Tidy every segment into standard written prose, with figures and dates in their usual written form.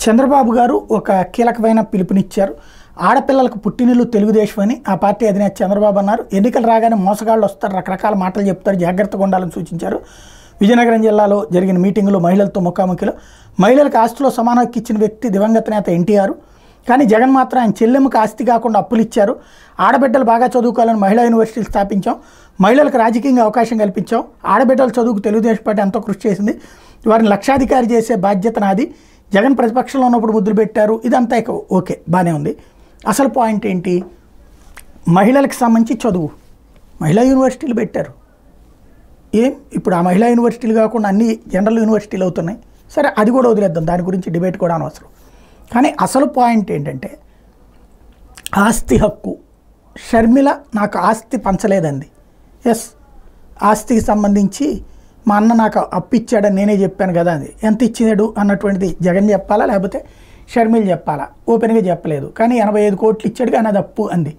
చంద్రబాబు గారు ఒక కీలకమైన పిలుపునిచ్చారు. ఆడపిల్లలకు పుట్టినిల్లు తెలుగుదేశం అని ఆ పార్టీ అధినేత చంద్రబాబు అన్నారు. ఎన్నికలు రాగానే మోసగాళ్ళు వస్తారు, రకరకాల మాటలు చెప్తారు, జాగ్రత్తగా ఉండాలని సూచించారు. విజయనగరం జిల్లాలో జరిగిన మీటింగులో మహిళలతో ముఖాముఖిలో మహిళలకు ఆస్తిలో సమాన హక్కు ఇచ్చిన వ్యక్తి దివంగత నేత ఎన్టీఆర్. కానీ జగన్ మాత్రం ఆయన చెల్లెమ్మకు ఆస్తి కాకుండా అప్పులు ఇచ్చారు. ఆడబిడ్డలు బాగా చదువుకోవాలని మహిళా యూనివర్సిటీలు స్థాపించాం, మహిళలకు రాజకీయంగా అవకాశం కల్పించాం, ఆడబిడ్డల చదువుకు తెలుగుదేశం పార్టీ ఎంతో కృషి చేసింది, వారిని లక్షాధికారి చేసే బాధ్యత నాది, జగన్ ప్రతిపక్షంలో ఉన్నప్పుడు ముద్దులు పెట్టారు. ఇదంతా ఇక ఓకే, బాగానే ఉంది. అసలు పాయింట్ ఏంటి? మహిళలకు సంబంధించి చదువు మహిళా యూనివర్సిటీలు పెట్టారు. ఇప్పుడు ఆ మహిళా యూనివర్సిటీలు కాకుండా అన్ని జనరల్ యూనివర్సిటీలు అవుతున్నాయి. సరే, అది కూడా వదిలేద్దాం, దాని గురించి డిబేట్ కూడా అనవసరం. కానీ అసలు పాయింట్ ఏంటంటే ఆస్తి హక్కు. షర్మిల నాకు ఆస్తి పంచలేదండి. ఎస్, ఆస్తికి సంబంధించి మా అన్న నాకు అప్పు ఇచ్చాడని నేనే చెప్పాను కదా, అది ఎంత ఇచ్చాడు అన్నటువంటిది జగన్ చెప్పాలా లేకపోతే షర్మిల చెప్పాలా? ఓపెన్గా చెప్పలేదు. కానీ 85 కోట్లు ఇచ్చాడు, కానీ అది అప్పు అంది.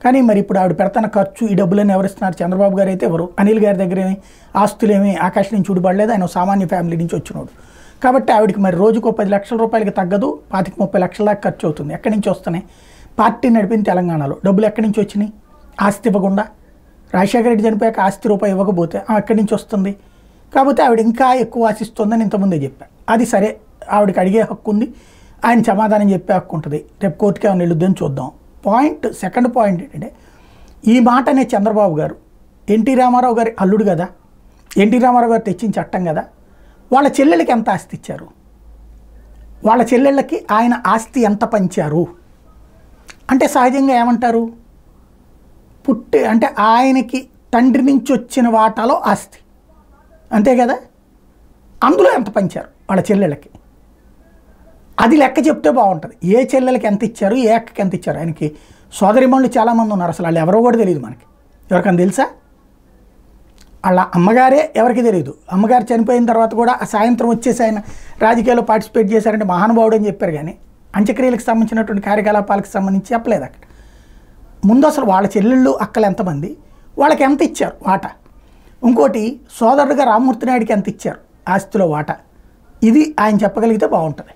కానీ మరి ఇప్పుడు ఆవిడ పెడతాన ఖర్చు ఈ డబ్బులన్నీ ఎవరిస్తున్నారు? చంద్రబాబు గారు అయితే ఎవరు? అనిల్ గారి దగ్గరేమి ఆస్తులేమి ఆకాశం నుంచి చూడబడలేదు. ఆయన సామాన్య ఫ్యామిలీ నుంచి వచ్చినోడు కాబట్టి ఆవిడకి మరి రోజుకో 10 లక్షల రూపాయలకి తగ్గదు, 25-30 లక్షల దాకా ఖర్చు అవుతుంది. ఎక్కడి నుంచి వస్తున్నాయి? పార్టీ నడిపింది తెలంగాణలో, డబ్బులు ఎక్కడి నుంచి వచ్చినాయి? ఆస్తి ఇవ్వకుండా రాజశేఖర రెడ్డి చనిపోయాక ఆస్తి రూపాయి ఇవ్వకపోతే ఎక్కడి నుంచి వస్తుంది? కాబట్టి ఆవిడ ఇంకా ఎక్కువ ఆశిస్తుందని ఇంతకుముందే చెప్పా. అది సరే, ఆవిడకి అడిగే హక్కు ఉంది, ఆయన సమాధానం చెప్పే హక్కు ఉంటుంది. రేపు కోర్టుకి ఏమైనా వెళ్ళొద్దని చూద్దాం. సెకండ్ పాయింట్ ఏంటంటే, ఈ మాటనే చంద్రబాబు గారు ఎన్టీ రామారావు గారి అల్లుడు కదా, ఎన్టీ రామారావు గారు తెచ్చిన చట్టం కదా, వాళ్ళ చెల్లెళ్ళకి ఎంత ఆస్తి ఇచ్చారు, వాళ్ళ చెల్లెళ్ళకి ఆయన ఆస్తి ఎంత పంచారు అంటే సహజంగా ఏమంటారు? అంటే ఆయనకి తండ్రి నుంచి వచ్చిన వాటాలో ఆస్తి అంతే కదా, అందులో ఎంత పంచారు వాళ్ళ చెల్లెళ్ళకి, అది లెక్క చెప్తే బాగుంటుంది. ఏ చెల్లెలకి ఎంత ఇచ్చారు, ఏ అక్కకి ఎంత ఇచ్చారు? ఆయనకి సోదరిమణులు చాలామంది ఉన్నారు, అసలు వాళ్ళు ఎవరో కూడా తెలియదు మనకి. ఎవరికైనా తెలుసా? వాళ్ళ అమ్మగారే ఎవరికి తెలియదు. అమ్మగారు చనిపోయిన తర్వాత కూడా సాయంత్రం వచ్చేసి ఆయన రాజకీయాల్లో పార్టిసిపేట్ చేశారంటే మహానుభావుడు అని చెప్పారు. కానీ అంత్యక్రియలకు సంబంధించినటువంటి కార్యకలాపాలకు సంబంధించి చెప్పలేదు అక్కడ. ముందు అసలు వాళ్ళ చెల్లెళ్ళు అక్కలు ఎంతమంది, వాళ్ళకి ఎంత ఇచ్చారు వాటా? ఇంకోటి, సోదరుడుగా రామ్మూర్తి నాయుడికి ఎంత ఇచ్చారు ఆస్తిలో వాటా? ఇది ఆయన చెప్పగలిగితే బాగుంటుంది.